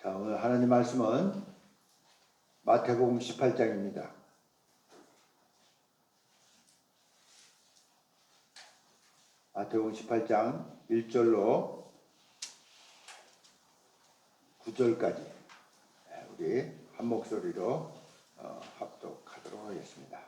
자, 오늘 하나님 말씀은 마태복음 18장입니다. 마태복음 18장 1절로 9절까지 우리 한 목소리로 합독하도록 하겠습니다.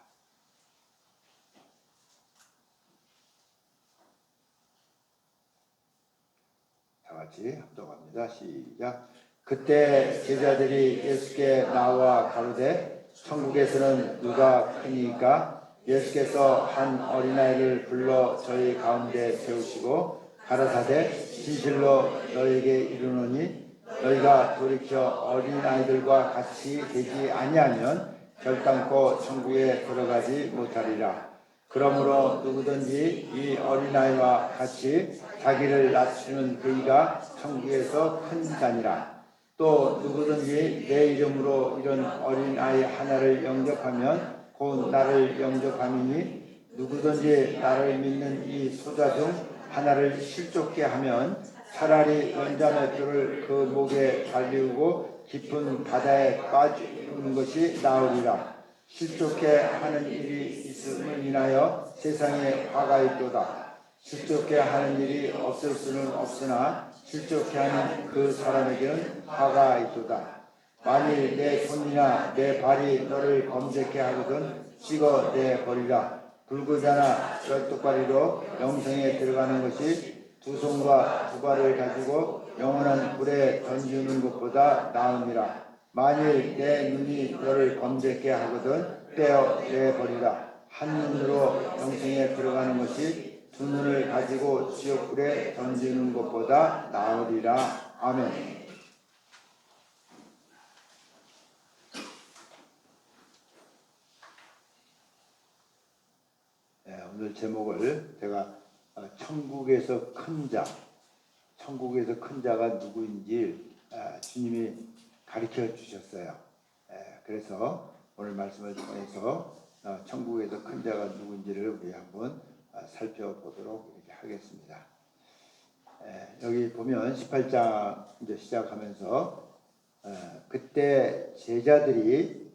다 같이 합독합니다. 시작. 그때 제자들이 예수께 나와 가로되 천국에서는 누가 크니까? 예수께서 한 어린아이를 불러 저희 가운데 세우시고 가라사대 진실로 너에게 이르노니 너희가 돌이켜 어린아이들과 같이 되지 아니하면 결단코 천국에 들어가지 못하리라. 그러므로 누구든지 이 어린아이와 같이 자기를 낮추는 그이가 천국에서 큰 자니라. 또 누구든지 내 이름으로 이런 어린아이 하나를 영접하면 곧 나를 영접함이니 누구든지 나를 믿는 이 소자 중 하나를 실족게 하면 차라리 연자맷돌을 그 목에 달리우고 깊은 바다에 빠지는 것이 나으리라. 실족게 하는 일이 있음을 인하여 세상에 화가 있도다. 실족게 하는 일이 없을 수는 없으나 실족케 하는 그 사람에게는 화가 있도다. 만일 내 손이나 내 발이 너를 범죄케 하거든 찍어내버리라. 불구자나 쩔뚝발이로 영생에 들어가는 것이 두 손과 두 발을 가지고 영원한 불에 던지는 것보다 나으니라. 만일 내 눈이 너를 범죄케 하거든 떼어내버리라. 한 눈으로 영생에 들어가는 것이 두 눈을 가지고 지옥불에 던지는 것보다 나으리라. 아멘. 네, 오늘 제목을 제가 천국에서 큰 자, 천국에서 큰 자가 누구인지 주님이 가르쳐 주셨어요. 그래서 오늘 말씀을 통해서 천국에서 큰 자가 누구인지를 우리 한번 살펴보도록 이렇게 하겠습니다. 여기 보면 18장 이제 시작하면서 그때 제자들이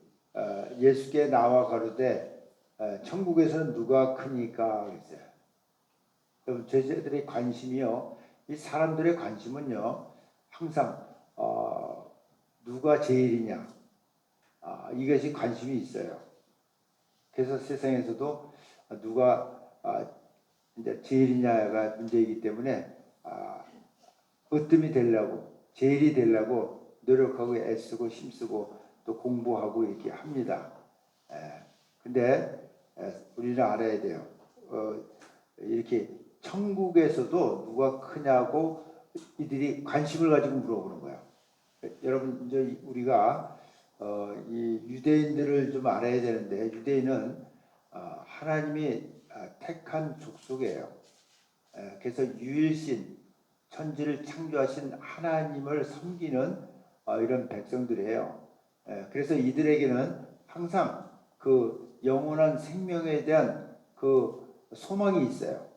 예수께 나와 가로되 천국에서는 누가 크니까 그랬어요. 여러분 제자들의 관심이요, 이 사람들의 관심은요 항상 누가 제일이냐 이것이 관심이 있어요. 그래서 세상에서도 누가 이제 제일이냐가 문제이기 때문에 으뜸이 되려고 제일이 되려고 노력하고 애쓰고 힘쓰고 또 공부하고 이렇게 합니다. 근데 우리는 알아야 돼요. 이렇게 천국에서도 누가 크냐고 이들이 관심을 가지고 물어보는 거야. 여러분 이제 우리가 이 유대인들을 좀 알아야 되는데 유대인은 하나님이 택한 족속이에요. 그래서 유일신 천지를 창조하신 하나님을 섬기는 이런 백성들이에요. 그래서 이들에게는 항상 그 영원한 생명에 대한 그 소망이 있어요.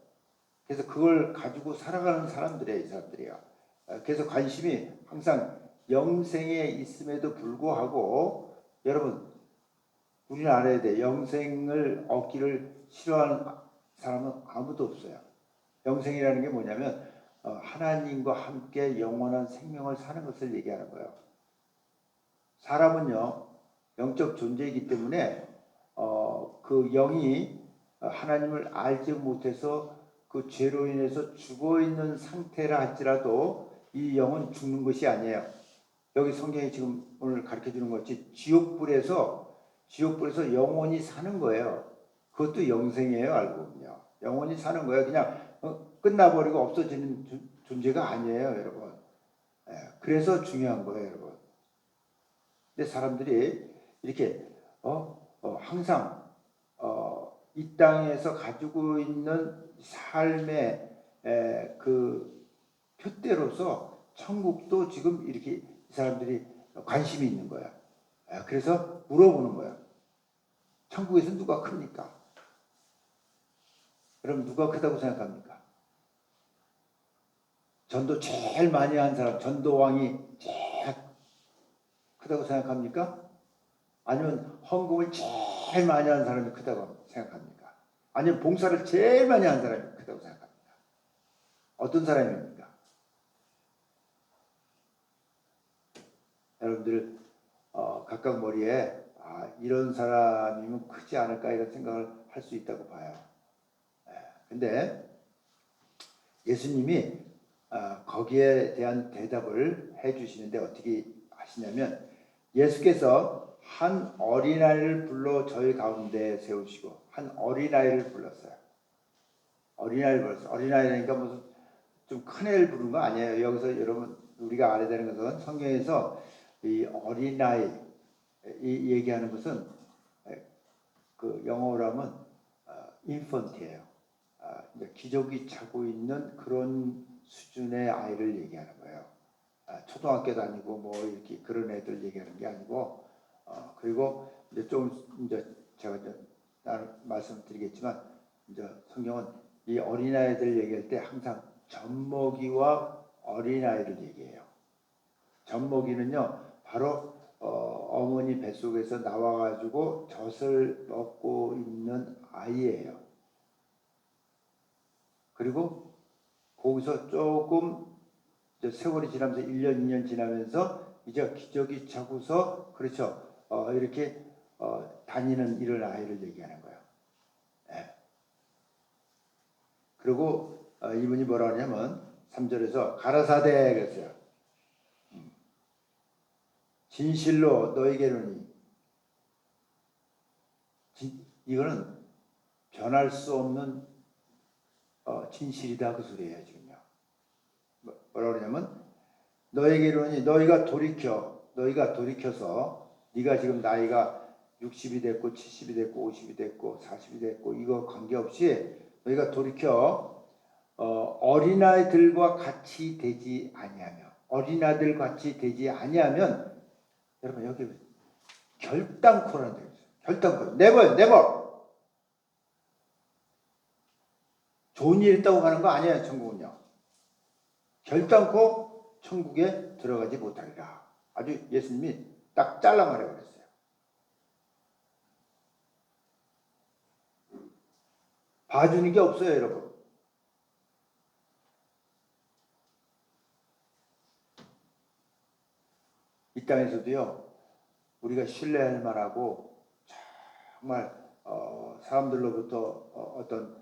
그래서 그걸 가지고 살아가는 사람들이에요, 이 사람들이요. 그래서 관심이 항상 영생에 있음에도 불구하고 여러분 우리는 알아야 돼. 영생을 얻기를 싫어하는 사람은 아무도 없어요. 영생이라는 게 뭐냐면 하나님과 함께 영원한 생명을 사는 것을 얘기하는 거예요. 사람은요 영적 존재이기 때문에 그 영이 하나님을 알지 못해서 그 죄로 인해서 죽어있는 상태라 할지라도 이 영은 죽는 것이 아니에요. 여기 성경이 지금 오늘 가르쳐주는 것이 지옥불에서 영원히 사는 거예요. 그것도 영생이에요. 알고 보면요. 영원히 사는 거예요. 그냥 끝나버리고 없어지는 존재가 아니에요, 여러분. 그래서 중요한 거예요, 여러분. 근데 사람들이 이렇게 항상 이 땅에서 가지고 있는 삶의 그 표대로서 천국도 지금 이렇게 이 사람들이 관심이 있는 거야. 그래서 물어보는 거야. 천국에서 누가 큽니까? 여러분 누가 크다고 생각합니까? 전도 제일 많이 한 사람, 전도왕이 제일 크다고 생각합니까? 아니면 헌금을 제일 많이 하는 사람이 크다고 생각합니까? 아니면 봉사를 제일 많이 하는 사람이 크다고 생각합니까? 어떤 사람입니까? 여러분들 각각 머리에 이런 사람이면 크지 않을까 이런 생각을 할 수 있다고 봐요. 근데 예수님이 거기에 대한 대답을 해주시는데 어떻게 하시냐면 예수께서 한 어린아이를 불러 저희 가운데 세우시고 한 어린아이를 불렀어요. 어린아이를 불렀어요. 어린아이니까 무슨 좀 큰 애를 부른 거 아니에요. 여기서 여러분 우리가 알아야 되는 것은 성경에서 이 어린아이 이 얘기하는 것은 그 영어로 하면 인펀트예요. 기저귀 차고 있는 그런 수준의 아이를 얘기하는 거예요. 초등학교도 아니고 뭐 이렇게 그런 애들 얘기하는 게 아니고 그리고 이제 좀 이제 제가 이제 말씀드리겠지만 이제 성경은 이 어린아이들 얘기할 때 항상 젖먹이와 어린아이를 얘기해요. 젖먹이는요 바로 어머니 뱃속에서 나와가지고 젖을 먹고 있는 아이예요. 그리고 거기서 조금 세월이 지나면서 1년, 2년 지나면서 이제 기저귀 차고서 그렇죠. 이렇게 다니는 이런 아이를 얘기하는 거예요. 네. 그리고 이분이 뭐라 하냐면 3절에서 가라사대 그랬어요. 진실로 너에게는 이거는 변할 수 없는 진실이다 그 소리예요 지금요. 뭐라 그러냐면 너에게로니 너희가 돌이켜서 네가 지금 나이가 60이 됐고 70이 됐고 50이 됐고 40이 됐고 이거 관계없이 너희가 돌이켜 어린아이들과 같이 되지 아니하며 어린아이들 같이 되지 아니하면 여러분 여기 결단코라는 데 있어요. 결단코 네버 좋은 일 있다고 가는 거 아니에요. 천국은요. 결단코 천국에 들어가지 못하리라. 아주 예수님이 딱 잘라 말해버렸어요. 봐주는 게 없어요, 여러분. 이 땅에서도요, 우리가 신뢰할 만하고 정말 사람들로부터 어떤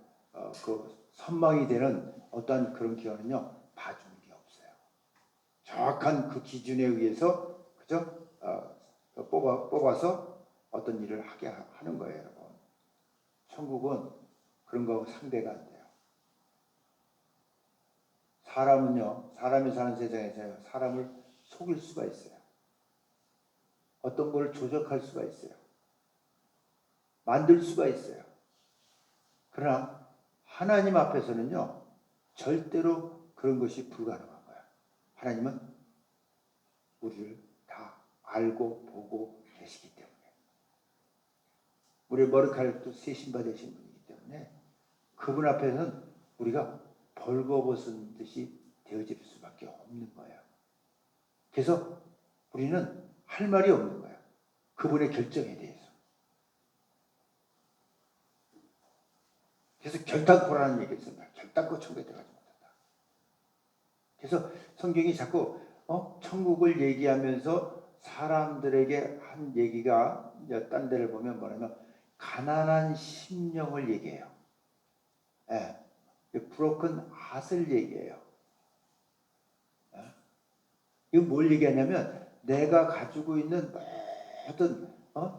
그 선망이 되는 어떤 그런 기관은요, 봐주는 게 없어요. 정확한 그 기준에 의해서 그죠? 뽑아서 어떤 일을 하게 하는 거예요, 여러분. 천국은 그런 거 상대가 안 돼요. 사람은요, 사람이 사는 세상에서 사람을 속일 수가 있어요. 어떤 걸 조작할 수가 있어요. 만들 수가 있어요. 그러나 하나님 앞에서는요, 절대로 그런 것이 불가능한 거예요. 하나님은 우리를 다 알고 보고 계시기 때문에. 우리 머리카락도 세신바 되신 분이기 때문에 그분 앞에서는 우리가 벌거벗은 듯이 되어질 수밖에 없는 거예요. 그래서 우리는 할 말이 없는 거예요. 그분의 결정에 대해서. 그래서 결단코라는 얘기가 있습니다. 결단코 천국에 들어가지 못한다. 그래서 성경이 자꾸 천국을 얘기하면서 사람들에게 한 얘기가 딴 데를 보면 뭐냐면 가난한 심령을 얘기해요. 예. 브로큰 핫을 얘기해요. 예. 이거 뭘 얘기하냐면 내가 가지고 있는 모든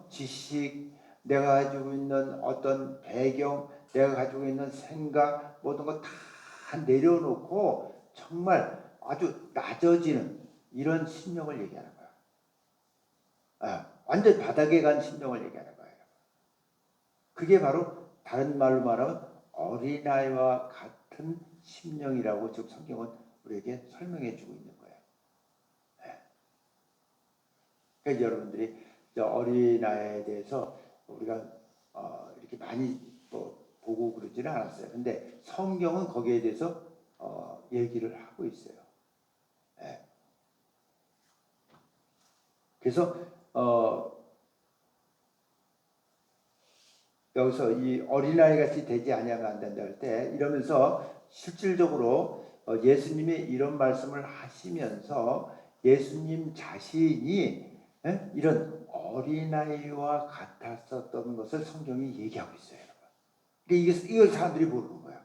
지식, 내가 가지고 있는 어떤 배경, 내가 가지고 있는 생각 모든 거 다 내려놓고 정말 아주 낮아지는 이런 심령을 얘기하는 거예요. 완전 바닥에 간 심령을 얘기하는 거예요. 그게 바로 다른 말로 말하면 어린아이와 같은 심령이라고 지금 성경은 우리에게 설명해 주고 있는 거예요. 그러니까 여러분들이 어린아이에 대해서 우리가 이렇게 많이 보고 그러지는 않았어요. 근데 성경은 거기에 대해서 얘기를 하고 있어요. 그래서 여기서 이 어린아이 같이 되지 아니하면 안 된다 할 때 이러면서 실질적으로 예수님이 이런 말씀을 하시면서 예수님 자신이 이런 어린아이와 같았었던 것을 성경이 얘기하고 있어요. 그러니까 이걸 사람들이 모르는 거야.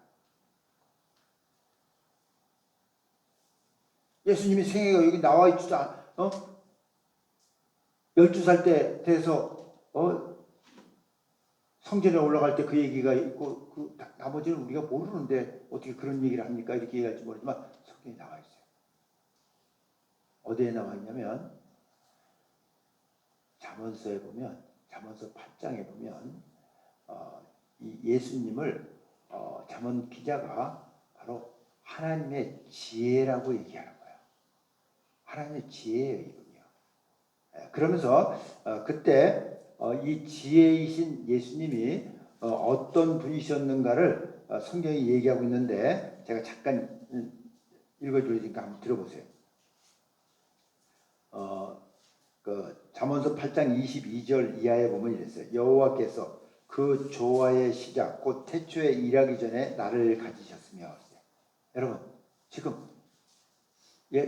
예수님이 생애가 여기 나와 있지도 않아. 12살 때 돼서 성전에 올라갈 때 그 얘기가 있고 나머지는 우리가 모르는데 어떻게 그런 얘기를 합니까? 이렇게 얘기할지 모르지만 성경에 나와 있어요. 어디에 나와 있냐면 잠언서에 보면 잠언서 8장에 보면 이 예수님을 잠언 기자가 바로 하나님의 지혜라고 얘기하는 거예요. 하나님의 지혜예요, 이분이요. 그러면서 그때 이 지혜이신 예수님이 어떤 분이셨는가를 성경이 얘기하고 있는데 제가 잠깐 읽어드릴 테니까 한번 들어보세요. 그 잠언서 8장 22절 이하에 보면 이랬어요. 여호와께서 그 조화의 시작 곧 태초에 일하기 전에 나를 가지셨으며. 여러분 지금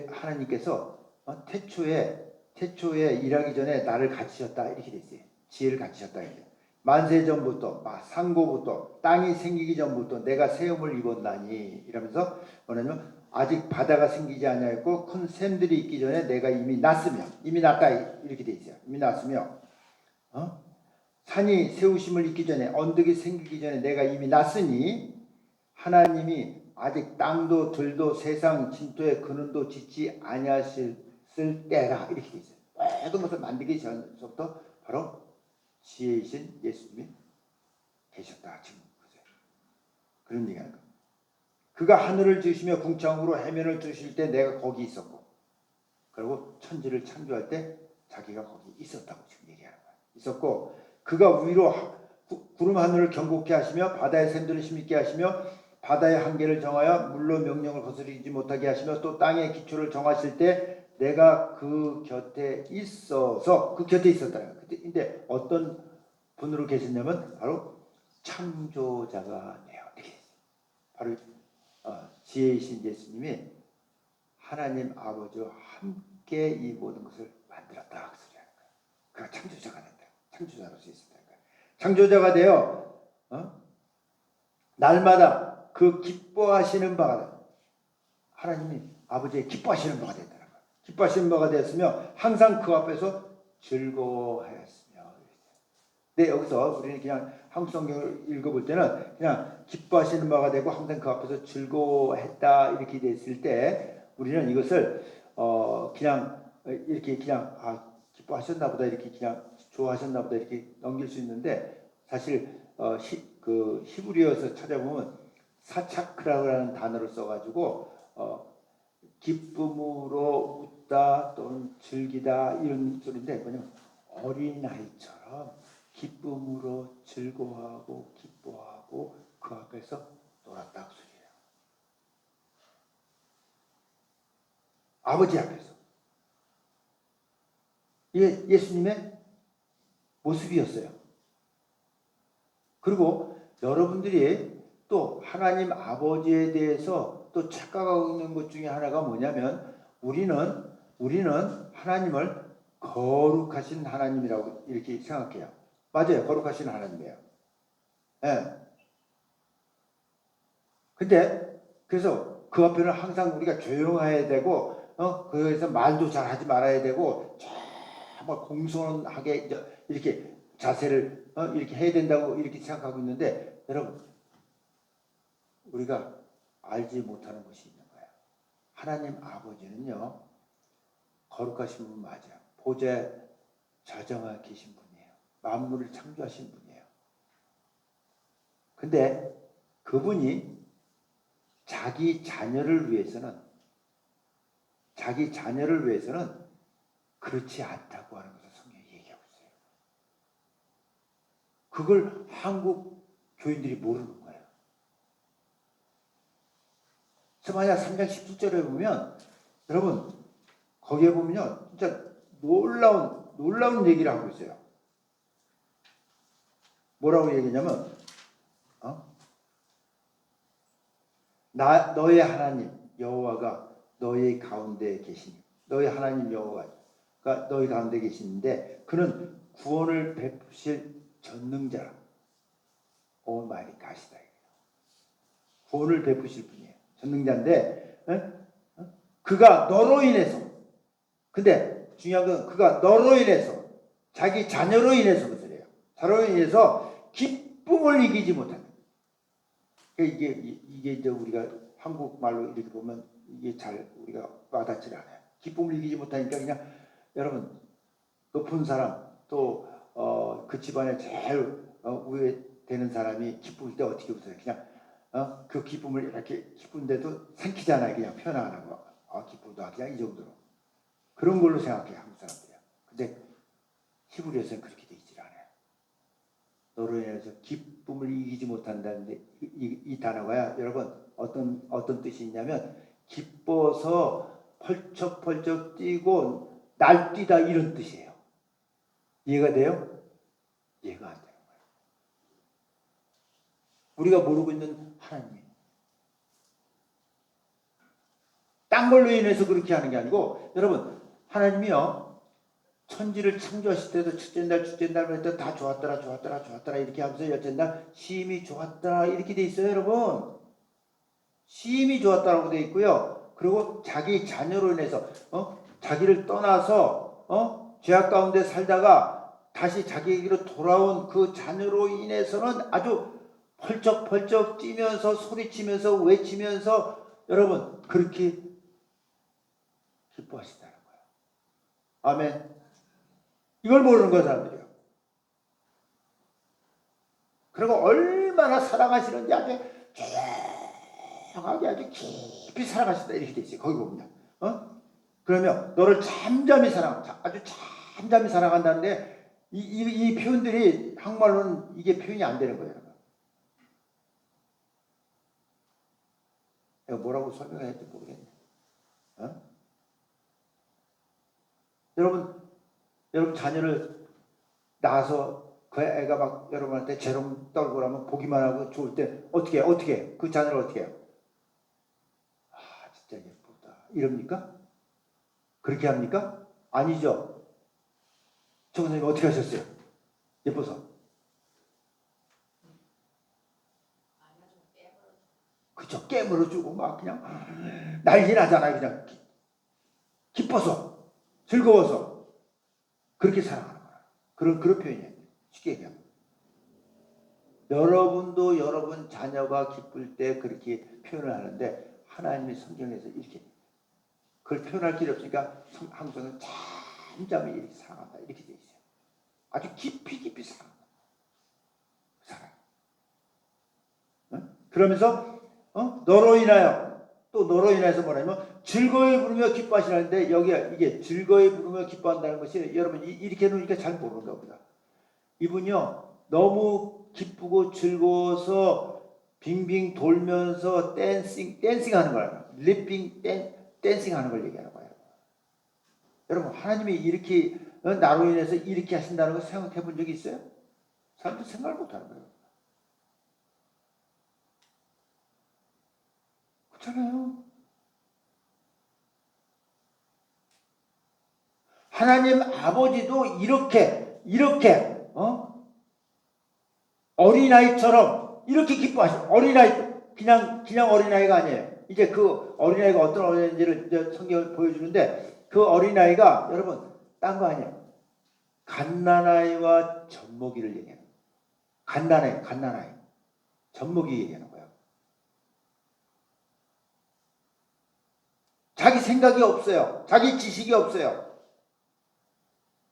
하나님께서 태초에 일하기 전에 나를 가지셨다 이렇게 돼 있어요. 지혜를 가지셨다 이렇게. 만세 전부터 상고부터 땅이 생기기 전부터 내가 세움을 입었나니 이러면서 뭐냐면 아직 바다가 생기지 아니하였고 큰 샘들이 있기 전에 내가 이미 났으며 이미 났다 이렇게 돼 있어요. 이미 났으며 산이 세우심을 입기 전에 언덕이 생기기 전에 내가 이미 났으니 하나님이 아직 땅도 들도 세상 진토의 근원도 짓지 아니하셨을 때라 이렇게 돼 있어요. 모든 것을 만들기 전부터 바로 지혜이신 예수님이 계셨다. 지금 그런 얘기하는 거예요. 그가 하늘을 지으시며 궁창으로 해면을 두실 때 내가 거기 있었고 그리고 천지를 창조할 때 자기가 거기 있었다고 지금 얘기하는 거예요. 있었고 그가 위로 구름 하늘을 경고케 하시며 바다의 샘들을 힘있게 하시며 바다의 한계를 정하여 물로 명령을 거스르지 못하게 하시며 또 땅의 기초를 정하실 때 내가 그 곁에 있어서 그 곁에 있었다는 거예요. 근데 어떤 분으로 계셨냐면 바로 창조자가 되어 바로 지혜이신 예수님이 하나님 아버지와 함께 이 모든 것을 만들었다 그 소리하는 거예요. 그가 창조자가 된다. 창조자로서 있었다는 거예요. 창조자가 되어 날마다 그 기뻐하시는 바가 하나님이 아버지의 기뻐하시는 바가 된다는 거예요. 기뻐하시는 바가 되었으며 항상 그 앞에서 즐거워하였으며. 근데 여기서 우리는 그냥 한국 성경을 읽어볼 때는 그냥 기뻐하시는 바가 되고 항상 그 앞에서 즐거워했다 이렇게 됐을 때 우리는 이것을 그냥 이렇게 그냥 기뻐하셨나 보다 이렇게 그냥 좋아하셨나 보다 이렇게 넘길 수 있는데 사실 그 히브리어에서 찾아보면 사차크라라는 단어를 써가지고 기쁨으로 웃다 또는 즐기다 이런 소리인데 그냥 어린아이처럼 기쁨으로 즐거워하고 기뻐하고 그 앞에서 놀았다 그 소리예요. 아버지 앞에서. 이게 예수님의 모습이었어요. 그리고 여러분들이 또 하나님 아버지에 대해서 또 착각하고 있는 것 중에 하나가 뭐냐면 우리는 하나님을 거룩하신 하나님이라고 이렇게 생각해요. 맞아요. 거룩하신 하나님이에요. 예. 근데 그래서 그 앞에는 항상 우리가 조용해야 되고 거기서 말도 잘 하지 말아야 되고 정말 공손하게 이렇게 자세를 이렇게 해야 된다고 이렇게 생각하고 있는데 여러분 우리가 알지 못하는 것이 있는 거예요. 하나님 아버지는요 거룩하신 분 맞아요. 보좌에 저정하 계신 분이에요. 만물을 창조하신 분이에요. 근데 그분이 자기 자녀를 위해서는 그렇지 않다고 하는 것을 성경이 얘기하고 있어요. 그걸 한국 교인들이 모르는 거예요. 스마야 3장 17절에 보면 여러분 거기에 보면요 진짜 놀라운 놀라운 얘기를 하고 있어요. 뭐라고 얘기냐면 너의 하나님 여호와가 너희 가운데 계시니, 너희 하나님 여호와가 너희 가운데 계시는데 그는 구원을 베푸실 전능자라. 오마이 가시다. 구원을 베푸실 분이에요. 전능자인데 그가 너로 인해서, 근데 중요한 건 그가 너로 인해서, 자기 자녀로 인해서 그래요. 자녀로 인해서 기쁨을 이기지 못한다. 이게 이제 우리가 한국말로 이렇게 보면 이게 잘 우리가 와닿지 않아요. 기쁨을 이기지 못하니까 그냥 여러분 높은 사람 또 그 집안에 제일 위에 되는 사람이 기쁠 때 어떻게 웃어요? 그냥 그 기쁨을 이렇게 기쁜데도 삼키잖아요. 그냥 표현 안 하고 기쁘다 그냥 이 정도로 그런 걸로 생각해요. 한국 사람들이야. 근데 히브리어에서는 그렇게 돼 있질 않아요. 너로 인해서 기쁨을 이기지 못한다는데 이 단어가 여러분 어떤 뜻이 있냐면 기뻐서 펄쩍펄쩍 뛰고 날뛰다 이런 뜻이에요. 이해가 돼요? 이해가 안 되는 거예요. 우리가 모르고 있는 하나님이 딴 걸로 인해서 그렇게 하는 게 아니고, 여러분 하나님이요 천지를 창조하실 때도 첫째 날 둘째 날 할 때 다 좋았더라 이렇게 하면서 여째 날 심히 좋았더라 이렇게 돼 있어요. 여러분 심히 좋았다라고 돼 있고요. 그리고 자기 자녀로 인해서 자기를 떠나서 죄악 가운데 살다가 다시 자기에게로 돌아온 그 자녀로 인해서는 아주 펄쩍펄쩍 뛰면서 소리치면서 외치면서 여러분 그렇게 기뻐하신다는 거예요. 아멘. 이걸 모르는 거예요, 사람들이요. 그리고 얼마나 사랑하시는지 아주 조용하게 아주 깊이 사랑하신다 이렇게 돼 있어요. 거기 보면 그러면 너를 잠잠히 아주 잠잠히 사랑한다는데 이 표현들이 한국말로는 이게 표현이 안 되는 거예요. 내가 뭐라고 설명해야 할지 모르겠네. 여러분 자녀를 낳아서 그 애가 막 여러분한테 재롱 떨고 그러면 보기만 하고 좋을 때 어떻게 그 자녀를 어떻게 해요? 아 진짜 예쁘다 이럽니까? 그렇게 합니까? 아니죠. 정 선생님 어떻게 하셨어요? 예뻐서. 그쵸. 깨물어주고 막 그냥 난리 나잖아요. 그냥 기뻐서 즐거워서 그렇게 사랑하는 거야. 그런 표현이에요. 쉽게 얘기하면. 여러분도 여러분 자녀가 기쁠 때 그렇게 표현을 하는데 하나님이 성경에서 이렇게 그걸 표현할 길이 없으니까 한국에서는 잠잠히 이렇게 사랑한다 이렇게 돼 있어요. 아주 깊이 사랑한다. 사랑. 그러면서 너로 인하여서 뭐냐면 즐거이 부르며 기뻐하시라는데 여기가 이게 즐거이 부르며 기뻐한다는 것이 여러분 이렇게 놓으니까 잘 모르는 겁니다. 이분이요 너무 기쁘고 즐거워서 빙빙 돌면서 댄싱 하는 거예요. 립빙 댄싱 하는 걸 얘기하는 거예요. 여러분 하나님이 이렇게 나로 인해서 이렇게 하신다는 걸 생각해 본 적이 있어요? 사람들 생각을 못 하는 거예요. 그렇잖아요. 하나님 아버지도 이렇게 어린아이처럼 이렇게 기뻐하시고 어린아이 그냥 어린아이가 아니에요. 이제 그 어린아이가 어떤 어린아이인지를 성경을 보여주는데 그 어린아이가 여러분 딴 거 아니에요. 갓난아이와 젖먹이를 얘기해요. 갓난아이 젖먹이 얘기하는 거예요. 자기 생각이 없어요. 자기 지식이 없어요.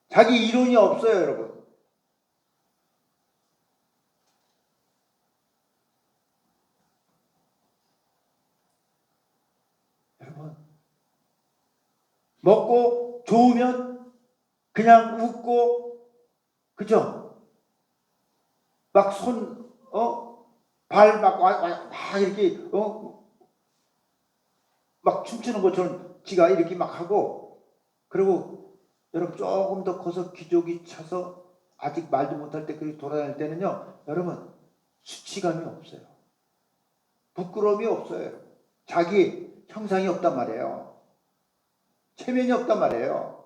자기 이론이 없어요, 여러분. 여러분, 먹고 좋으면 그냥 웃고, 그죠? 막 발 막 이렇게, 막 춤추는 것처럼 지가 이렇게 막 하고, 그리고 여러분 조금 더 커서 기저귀 차서 아직 말도 못할 때 그렇게 돌아다닐 때는요, 여러분 수치감이 없어요. 부끄러움이 없어요. 자기 형상이 없단 말이에요. 체면이 없단 말이에요.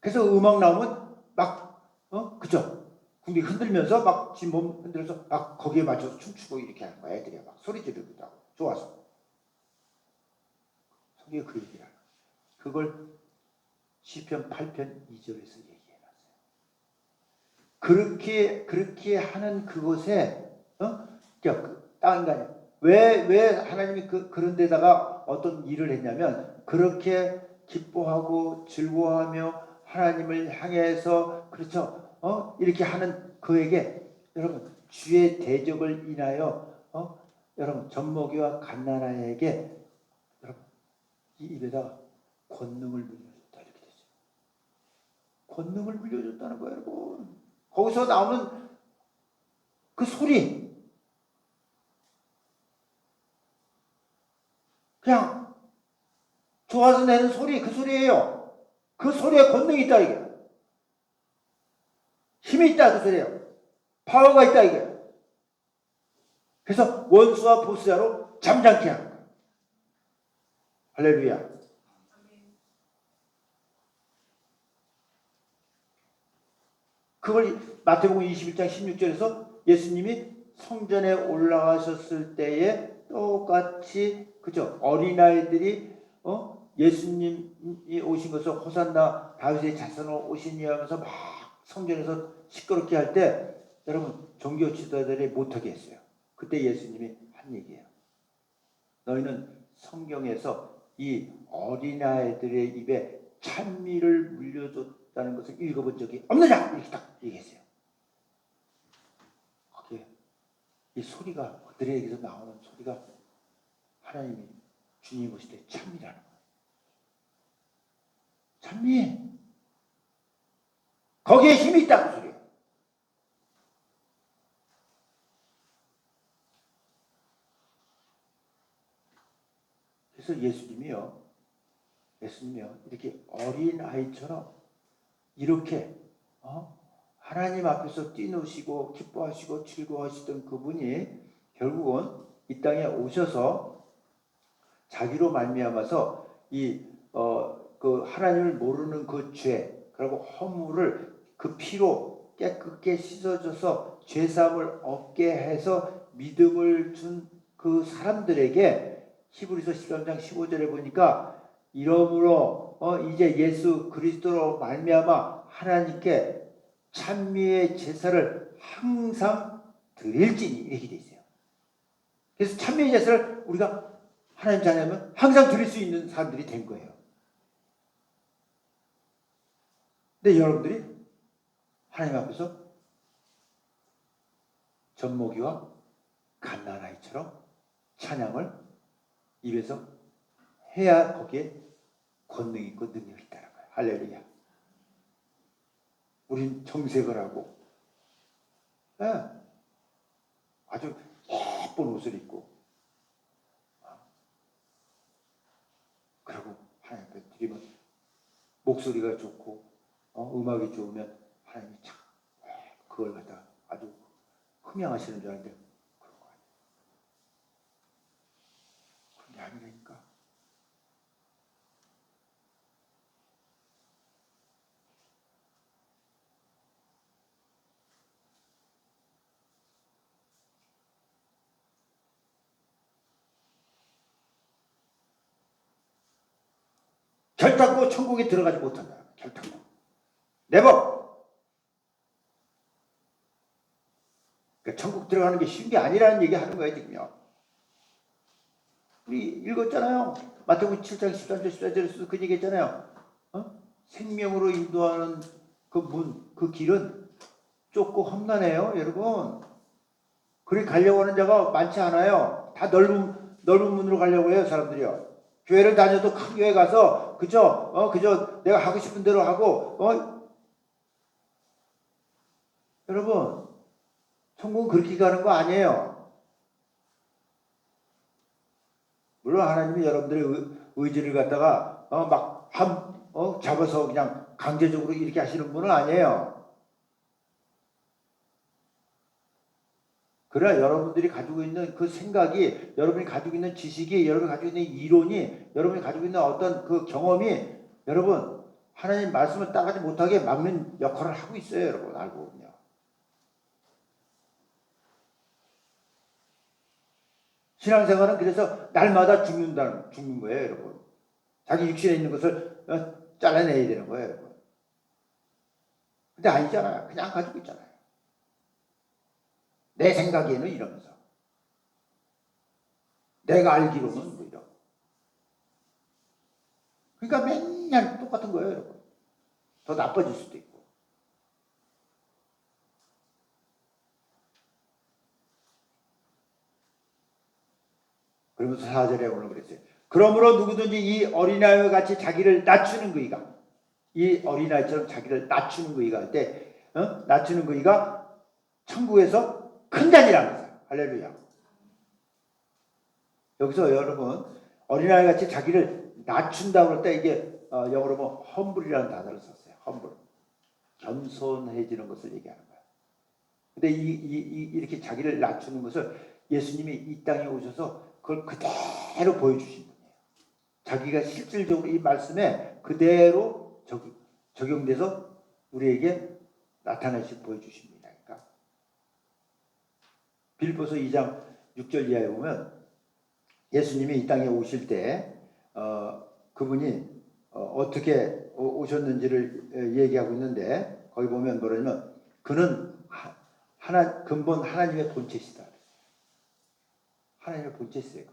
그래서 음악 나오면 막 그죠? 궁디 흔들면서 막 지 몸 흔들어서 막 거기에 맞춰서 춤추고 이렇게 하는 거야. 애들이 막 소리 지르기도 하고 좋아서. 성경에 그 얘기야. 그걸 시편 8편 2절에서 얘기해놨어요. 그렇게 하는 그곳에 땅인가요? 왜 하나님이 그런 데다가 어떤 일을 했냐면 그렇게 기뻐하고 즐거워하며 하나님을 향해서 그렇죠? 이렇게 하는 그에게 여러분 주의 대적을 인하여 여러분 젖먹이와 갓난아에게 여러분 이 입에다 권능을 물려줬다 이렇게 되죠. 권능을 물려줬다는 거예요, 여러분. 거기서 나오는 그 소리 그냥 좋아서 내는 소리 그 소리예요. 그 소리에 권능이 있다 이게. 힘이 있다 그 소리예요. 파워가 있다 이게. 그래서 원수와 보수자로 잠잠케 하는 거예요. 할렐루야. 그걸 마태복음 21장 16절에서 예수님이 성전에 올라가셨을 때에 똑같이 그죠? 어린아이들이 예수님이 오신 것을 호산나 다윗의 자손으로 오시니 하면서 막 성전에서 시끄럽게 할 때 여러분 종교 지도자들이 못하게 했어요. 그때 예수님이 한 얘기예요. 너희는 성경에서 이 어린아이들의 입에 찬미를 물려줬다는 것을 읽어본 적이 없느냐? 이렇게 딱 얘기했어요. 그게 이 소리가 그들에게서 나오는 소리가 하나님이 주님 오실 때 찬미라는 거예요. 찬미. 거기에 힘이 있다는 소리예요. 그래서 예수님이요 이렇게 어린 아이처럼 이렇게 하나님 앞에서 뛰노시고 기뻐하시고 즐거워하시던 그분이 결국은 이 땅에 오셔서 자기로 말미암아서 그 하나님을 모르는 그 죄 그리고 허물을 그 피로 깨끗게 씻어줘서 죄사함을 얻게 해서 믿음을 준 그 사람들에게 히브리서 13장 15절에 보니까 이러므로 이제 예수 그리스도로 말미암아 하나님께 찬미의 제사를 항상 드릴지니 이렇게 돼 있어요. 그래서 찬미의 제사를 우리가 하나님 자녀면 항상 드릴 수 있는 사람들이 된 거예요. 근데 여러분들이 하나님 앞에서 젖먹이와 갓난아이처럼 찬양을 입에서 해야 거기에 권능이 있고 능력이 있다는 거예요. 할렐루야. 우린 정색을 하고 아주 예쁜 옷을 입고 그리고 하나님 앞에 드리면 목소리가 좋고 음악이 좋으면 하나님이 참 그걸 갖다 아주 흠양하시는 줄 알았는데 그런 거 아니에요. 그런 게 아니라니까. 결단코 천국에 들어가지 못한다. 결단코. 네버. 그러니까 천국 들어가는 게 쉬운 게 아니라는 얘기 하는 거예요, 지금요. 우리 읽었잖아요. 마태복음 7장 13절 14절에서도 그 얘기 했잖아요. 생명으로 인도하는 그 문, 그 길은 좁고 험난해요, 여러분. 그리 가려고 하는 자가 많지 않아요. 다 넓은 문으로 가려고 해요, 사람들이요. 교회를 다녀도 큰 교회 가서 그저 내가 하고 싶은 대로 하고 여러분 천국은 그렇게 가는 거 아니에요. 물론 하나님이 여러분들의 의지를 갖다가 막 잡아서 그냥 강제적으로 이렇게 하시는 분은 아니에요. 그러나 여러분들이 가지고 있는 그 생각이, 여러분이 가지고 있는 지식이, 여러분이 가지고 있는 이론이, 여러분이 가지고 있는 어떤 그 경험이 여러분 하나님 말씀을 따르지 못하게 막는 역할을 하고 있어요. 여러분 알고 보면. 신앙생활은 그래서 날마다 죽는 거예요. 여러분. 자기 육신에 있는 것을 잘라내야 되는 거예요. 여러분. 근데 아니잖아요. 그냥 가지고 있잖아요. 내 생각에는 이러면서. 내가 알기로는 뭐 이러고. 그러니까 맨날 똑같은 거예요, 여러분. 더 나빠질 수도 있고. 그러면서 4절에 오늘 그랬어요. 그러므로 누구든지 이 어린아이와 같이 자기를 낮추는 그이가, 이 어린아이처럼 자기를 낮추는 그이가 할 때, 낮추는 그이가 천국에서 큰 자니라는 거예요. 할렐루야. 여기서 여러분 어린아이 같이 자기를 낮춘다고 할 때 이게 영어로 뭐 험블이라는 단어를 썼어요. 험블. 겸손해지는 것을 얘기하는 거예요. 근데 이렇게 자기를 낮추는 것을 예수님이 이 땅에 오셔서 그걸 그대로 보여주신 분이에요. 자기가 실질적으로 이 말씀에 그대로 적용돼서 우리에게 나타나시 보여주십니다. 그러니까 빌립보서 2장 6절 이하에 보면 예수님이 이 땅에 오실 때 그분이 어떻게 오셨는지를 얘기하고 있는데 거기 보면 뭐냐면 그는 근본 하나님의 본체시다. 하나님의 본체시래요.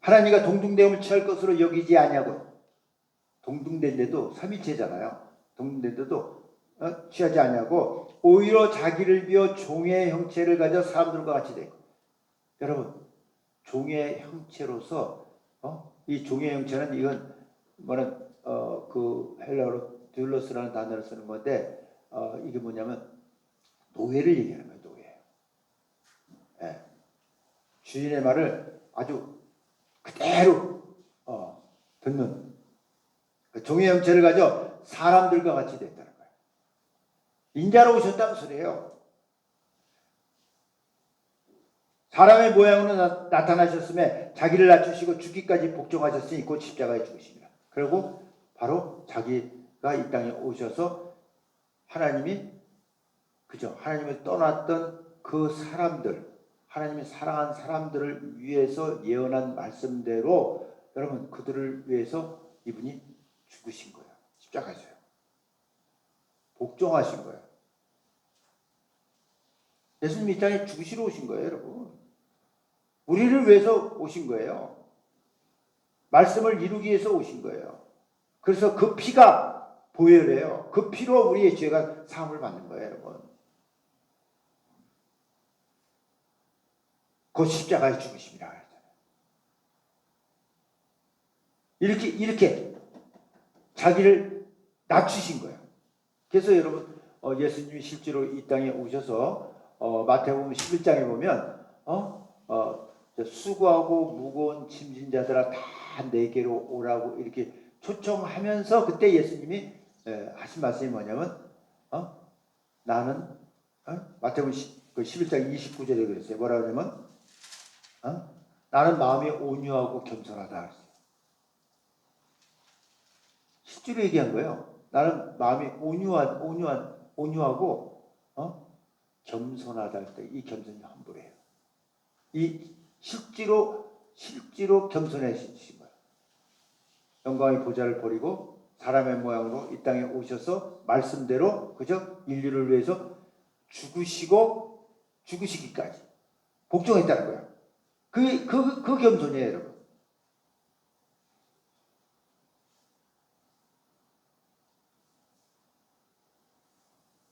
하나님과 동등됨을 취할 것으로 여기지 아니하고 동등된데도 삼위체잖아요. 동등된데도 취하지 아니하고 오히려 자기를 비워 종의 형체를 가져 사람들과 같이 되고 여러분 종의 형체로서 이 종의 형체는 이건 뭐는 그 헬라어로 듀로스라는 단어를 쓰는 건데 이게 뭐냐면 노예를 얘기하는 거예요. 노예. 예. 주인의 말을 아주 그대로 듣는 그 종의 형체를 가져 사람들과 같이 됐다는 거예요. 인자로 오셨다는 소리예요. 사람의 모양으로 나타나셨음에 자기를 낮추시고 죽기까지 복종하셨으니 곧 십자가에 죽으십니다. 그리고 바로 자기가 이 땅에 오셔서 하나님이 하나님을 떠났던 그 사람들, 하나님이 사랑한 사람들을 위해서 예언한 말씀대로 여러분 그들을 위해서 이분이 죽으신 거예요. 십자가에서요. 복종하신 거예요. 예수님이 이 땅에 죽으시러 오신 거예요, 여러분. 우리를 위해서 오신 거예요. 말씀을 이루기 위해서 오신 거예요. 그래서 그 피가 보혈이에요. 그 피로 우리의 죄가 사함을 받는 거예요, 여러분. 그 십자가에 죽으십니다. 이렇게 자기를 낮추신 거예요. 그래서 여러분 예수님이 실제로 이 땅에 오셔서 마태복음 11장에 보면 수고하고 무거운 짐진 자들아 다 내게로 오라고 이렇게 초청하면서 그때 예수님이 하신 말씀이 뭐냐면 나는 마태복음 11장 29절에 그랬어요. 뭐라 그러냐면 나는 마음이 온유하고 겸손하다. 실제로 얘기한 거예요. 나는 마음이 온유하고 겸손하다 할 때 이 겸손이 험불해요. 이 실제로 겸손해지신 거예요. 영광의 보좌를 버리고 사람의 모양으로 이 땅에 오셔서 말씀대로 그저 인류를 위해서 죽으시기까지 복종했다는 거예요. 그 겸손이에요, 여러분.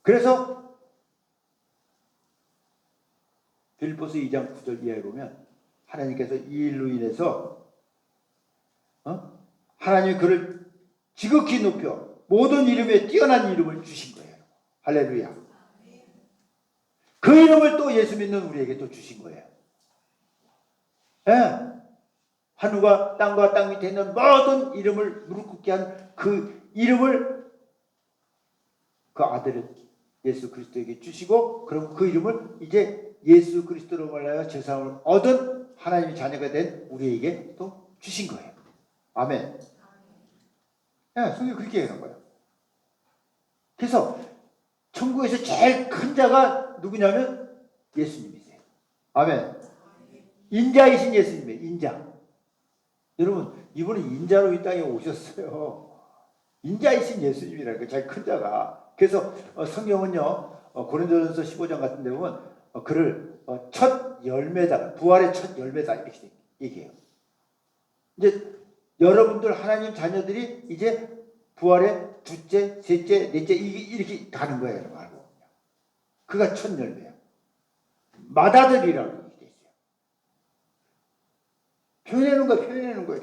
그래서 빌립보서 2장 9절 이하에 보면 하나님께서 이 일로 인해서 하나님이 그를 지극히 높여 모든 이름에 뛰어난 이름을 주신 거예요. 할렐루야. 그 이름을 또 예수 믿는 우리에게 또 주신 거예요. 예. 하늘과 땅 밑에 있는 모든 이름을 무릎 꿇게 한 그 이름을 그 아들 예수 그리스도에게 주시고, 그럼 그 이름을 이제 예수 그리스도로 말하여 죄사함을 얻은 하나님의 자녀가 된 우리에게 또 주신 거예요. 아멘. 네, 성경이 그렇게 얘기하는 거예요. 그래서 천국에서 제일 큰 자가 누구냐면 예수님이세요. 아멘. 인자이신 예수님이에요. 인자. 여러분, 이분은 인자로 이 땅에 오셨어요. 인자이신 예수님이라니까, 제일 큰 자가. 그래서 성경은요, 고린도전서 15장 같은 데 보면 그를 첫 열매다, 부활의 첫 열매다 이렇게 얘기해요. 이제 여러분들 하나님 자녀들이 이제 부활의 둘째, 셋째, 넷째 이렇게 가는 거예요. 여러분 알고. 그가 첫 열매야. 맏아들이라고 이렇게 돼 있어요. 표현하는 거예요.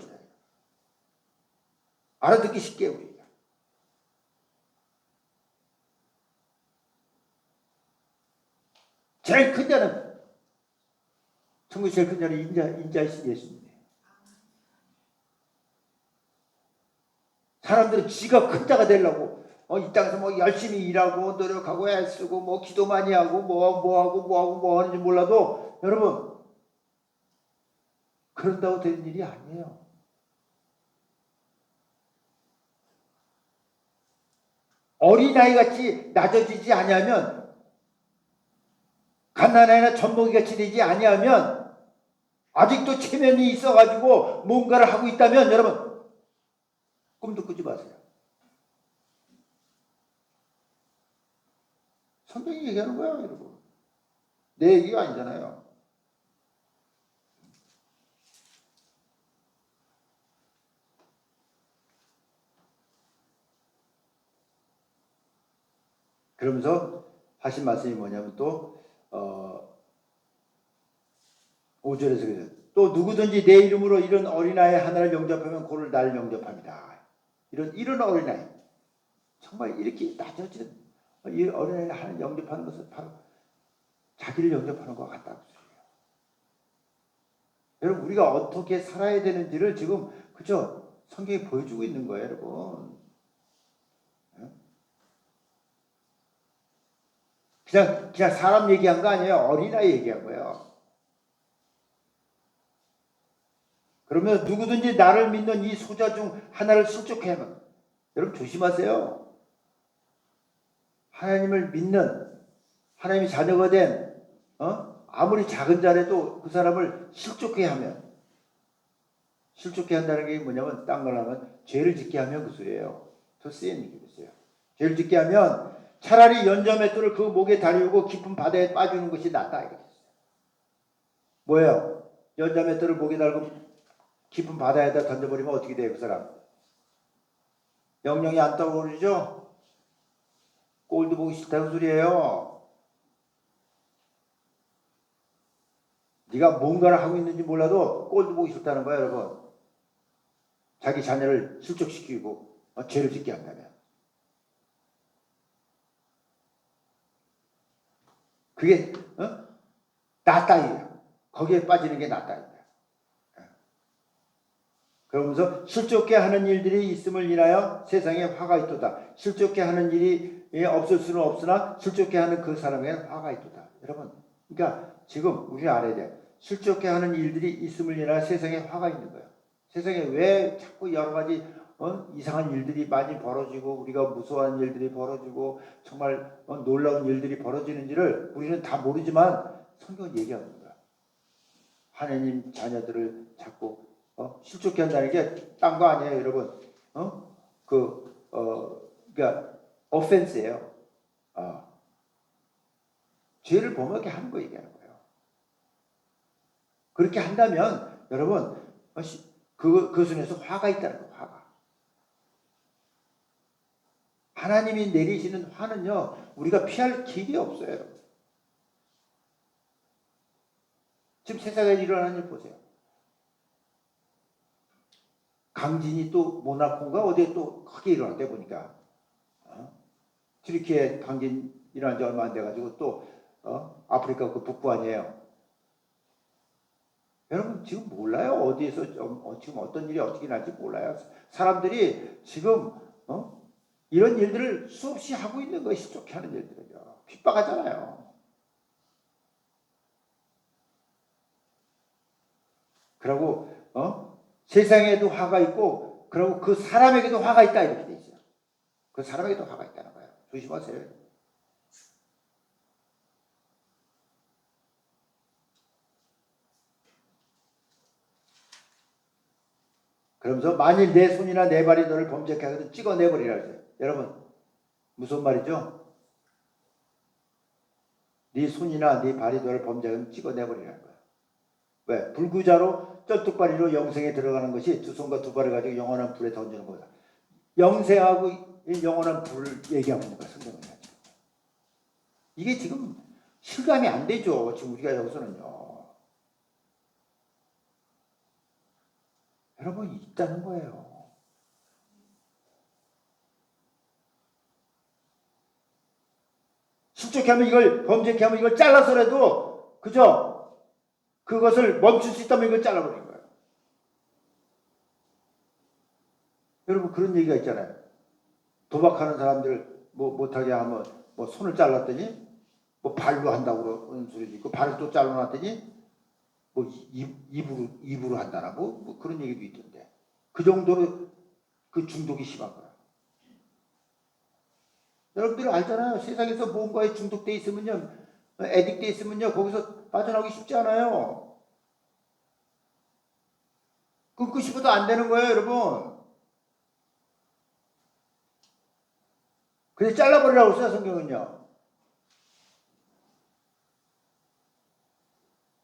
알아듣기 쉽게 우리가. 제일 큰 자는, 천국의 제일 큰 자는 인자이신 예수님이에요. 사람들은 지가 큰 자가 되려고 이 땅에서 뭐 열심히 일하고 노력하고 애쓰고 뭐 기도 많이 하고 뭐 하는지 몰라도, 여러분 그런다고 되는 일이 아니에요. 어린아이같이 낮아지지 아니하면, 갓난아이나 젖먹이같이 되지 아니하면, 아직도 체면이 있어가지고 뭔가를 하고 있다면 여러분 꿈도 꾸지 마세요. 성경이 얘기하는 거야, 여러분. 내 얘기가 아니잖아요. 그러면서 하신 말씀이 뭐냐면 또 5절에서 그래요. 또 누구든지 내 이름으로 이런 어린아이 하나를 영접하면 그를 날 영접합니다. 이런 어린아이, 정말 이렇게 낮아진 이 어린아이 하나 영접하는 것은 바로 자기를 영접하는 것 같다고 소리예요. 여러분, 우리가 어떻게 살아야 되는지를 지금 그죠? 성경이 보여주고 있는 거예요, 여러분. 그냥 사람 얘기한 거 아니에요. 어린아이 얘기한 거예요. 그러면 누구든지 나를 믿는 이 소자 중 하나를 실족해 하면, 여러분 조심하세요. 하나님을 믿는, 하나님의 자녀가 된 아무리 작은 자라도 그 사람을 실족해 하면, 실족해 한다는 게 뭐냐면 딴 걸 하면 죄를 짓게 하면 그 소리예요. 더 센 얘기였어요. 죄를 짓게 하면 차라리 연자맷돌을 그 목에 달리고 깊은 바다에 빠지는 것이 낫다 이거였어요. 뭐예요? 연자맷돌을 목에 달고 깊은 바다에다 던져버리면 어떻게 돼요, 그 사람? 영영이 안 떠오르죠? 꼴도 보기 싫다는 소리예요. 네가 뭔가를 하고 있는지 몰라도 꼴도 보기 싫다는 거야, 여러분. 자기 자녀를 실족시키고 죄를 짓게 한다면. 그게 낫다. 거기에 빠지는 게 낫다. 그러면서 실족해 하는 일들이 있음을 인하여 세상에 화가 있도다. 실족해 하는 일이 없을 수는 없으나 실족해 하는 그 사람에게는 화가 있도다. 여러분, 그러니까 지금 우리가 알아야 돼요. 실족해 하는 일들이 있음을 인하여 세상에 화가 있는 거예요. 세상에 왜 자꾸 여러 가지 이상한 일들이 많이 벌어지고 우리가 무서워하는 일들이 벌어지고 정말 놀라운 일들이 벌어지는지를 우리는 다 모르지만 성경은 얘기하는 거야. 하나님 자녀들을 자꾸 실족해 한다는 게 딴 거 아니에요, 여러분. 그러니까 offense예요. 죄를 범하게 하는 거 얘기하는 거예요. 그렇게 한다면 여러분 그 손에서 화가 있다는 거예요. 화가. 하나님이 내리시는 화는요, 우리가 피할 길이 없어요, 여러분. 지금 세상에 일어나는 일 보세요. 강진이 또 모나코인가 어디에 또 크게 일어났대 보니까. 튀르키예 강진 일어난 지 얼마 안 돼가지고 또 아프리카 그 북부 아니에요. 여러분 지금 몰라요. 어디에서 지금 어떤 일이 어떻게 날지 몰라요. 사람들이 지금 이런 일들을 수없이 하고 있는 것이 좋게 하는 일들이죠. 핍박하잖아요. 그리고 세상에도 화가 있고 그리고 그 사람에게도 화가 있다 이렇게 돼 있어요. 그 사람에게도 화가 있다는 거예요. 조심하세요. 그러면서 만일 내 손이나 내 발이 너를 범죄케 하거든 찍어내버리라 그랬어요. 여러분 무슨 말이죠? 네 손이나 네 발이 너를 범죄하거든 찍어내버리라는 거예요. 왜? 불구자로 쩔뚝발이로 영생에 들어가는 것이 두 손과 두 발을 가지고 영원한 불에 던지는 거다. 영생하고 영원한 불을 얘기하고 있는 거야. 성경은. 이게 지금 실감이 안 되죠. 지금 우리가 여기서는요. 여러분 있다는 거예요. 실족해 하면 이걸 범죄케 하면 이걸 잘라서라도 그죠? 그것을 멈출 수 있다면 이걸 잘라버리는 거예요. 여러분 그런 얘기가 있잖아요. 도박하는 사람들 뭐 못하게 하면 뭐 손을 잘랐더니 뭐 발로 한다고 그러는 소리도 있고 발을 또 잘라놨더니 뭐 입으로 한다라고 뭐 그런 얘기도 있던데 그 정도로 그 중독이 심한 거야. 여러분들이 알잖아요. 세상에서 뭔가에 중독돼 있으면요, 애딕돼 있으면요, 거기서 빠져나오기 쉽지 않아요. 끊고 싶어도 안 되는 거예요, 여러분. 그래서 잘라버리라고 써요, 성경은요.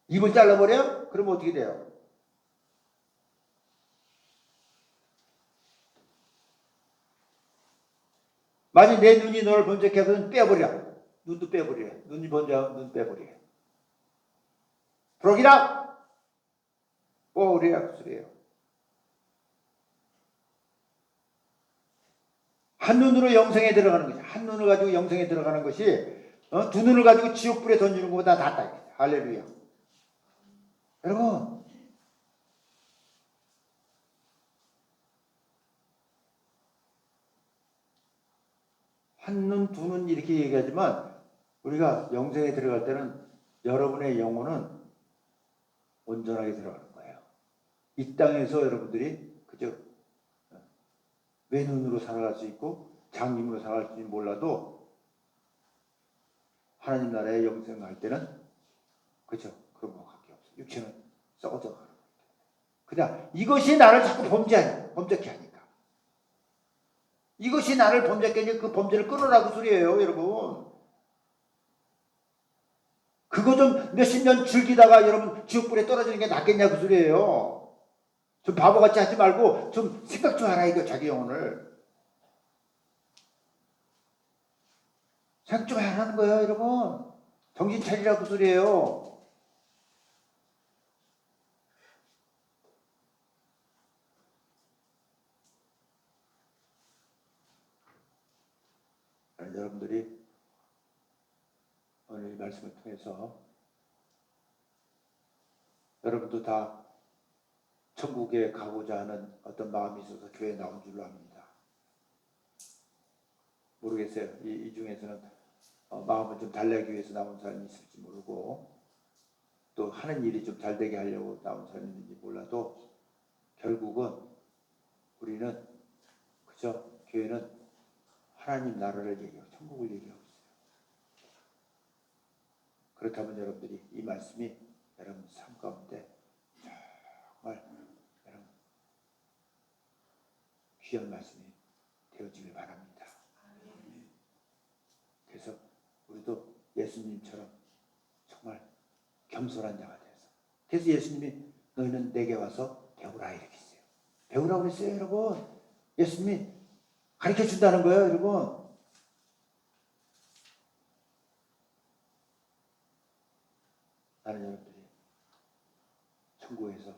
입을 잘라버려? 그러면 어떻게 돼요? 만약 내 눈이 너를 범죄케 하거든 빼버리라. 눈도 빼버리래. 눈이 번져하면 눈 빼버리래. 부러기라! 뽀리라 그 소리예요. 한 눈으로 영생에 들어가는 것이, 한 눈을 가지고 영생에 들어가는 것이 두 눈을 가지고 지옥불에 던지는 것보다 낫다. 할렐루야. 여러분 한 눈, 두 눈 이렇게 얘기하지만 우리가 영생에 들어갈 때는 여러분의 영혼은 온전하게 들어가는 거예요. 이 땅에서 여러분들이 그저 외눈으로 살아갈 수 있고 장님으로 살아갈지 몰라도 하나님 나라에 영생 갈 때는 그죠? 그런 것밖에 없어요. 육체는 썩어져 가는 거예요. 그냥 이것이 나를 자꾸 범죄케 하니까. 이것이 나를 범죄케 하니까 그 범죄를 끊으라고 소리예요, 여러분. 그거 좀 몇십 년 즐기다가 여러분 지옥불에 떨어지는 게 낫겠냐고 소리예요. 좀 바보같이 하지 말고 좀 생각 좀 하라 이거 자기 영혼을. 생각 좀 하라는 거예요, 여러분. 정신 차리라고 소리예요. 여러분들이 오늘 이 말씀을 통해서 여러분도 다 천국에 가고자 하는 어떤 마음이 있어서 교회에 나온 줄로 압니다. 모르겠어요. 이 중에서는 마음을 좀 달래기 위해서 나온 사람이 있을지 모르고 또 하는 일이 좀 잘 되게 하려고 나온 사람이 있는지 몰라도 결국은 우리는 그저 교회는 하나님 나라를 얘기하고 천국을 얘기하고 있어요. 그렇다면 여러분들이 이 말씀이 여러분 삶 가운데 정말 여러분 귀한 말씀이 되어지길 바랍니다. 그래서 우리도 예수님처럼 정말 겸손한 자가 돼서 그래서 예수님이 너희는 내게 와서 배우라 이렇게 했어요. 배우라고 그랬어요, 여러분. 예수님이 가르쳐 준다는 거예요, 여러분. 나는 여러분들이 천국에서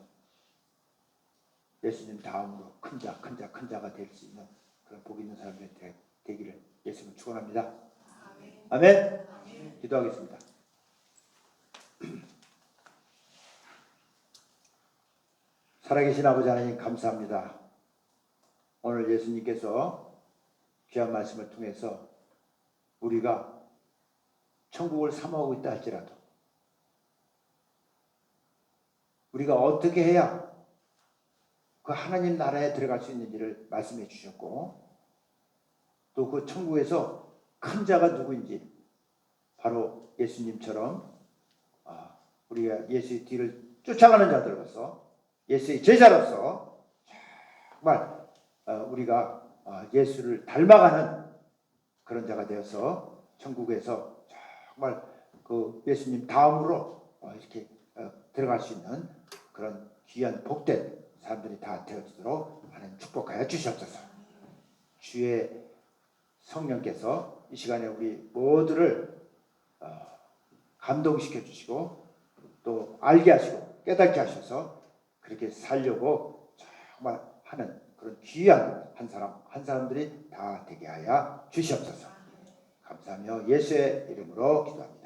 예수님 다음으로 큰 자가 될 수 있는 그런 복 있는 사람이 되기를 예수님을 축원합니다. 아멘. 아멘. 기도하겠습니다. 살아계신 아버지 하나님 감사합니다. 오늘 예수님께서 귀한 말씀을 통해서 우리가 천국을 사모하고 있다 할지라도 우리가 어떻게 해야 그 하나님 나라에 들어갈 수 있는지를 말씀해 주셨고, 또 그 천국에서 큰 자가 누구인지 바로 예수님처럼 우리가 예수의 뒤를 쫓아가는 자들로서, 예수의 제자로서 정말 우리가 예수를 닮아가는 그런 자가 되어서 천국에서 정말 그 예수님 다음으로 이렇게 들어갈 수 있는 그런 귀한 복된 사람들이 다 되어지도록 하나님 축복하여 주시옵소서. 주의 성령께서 이 시간에 우리 모두를 감동시켜 주시고 또 알게 하시고 깨닫게 하셔서 그렇게 살려고 정말 하는 그런 귀한 한 사람들이 다 되게 하여 주시옵소서. 감사하며 예수의 이름으로 기도합니다.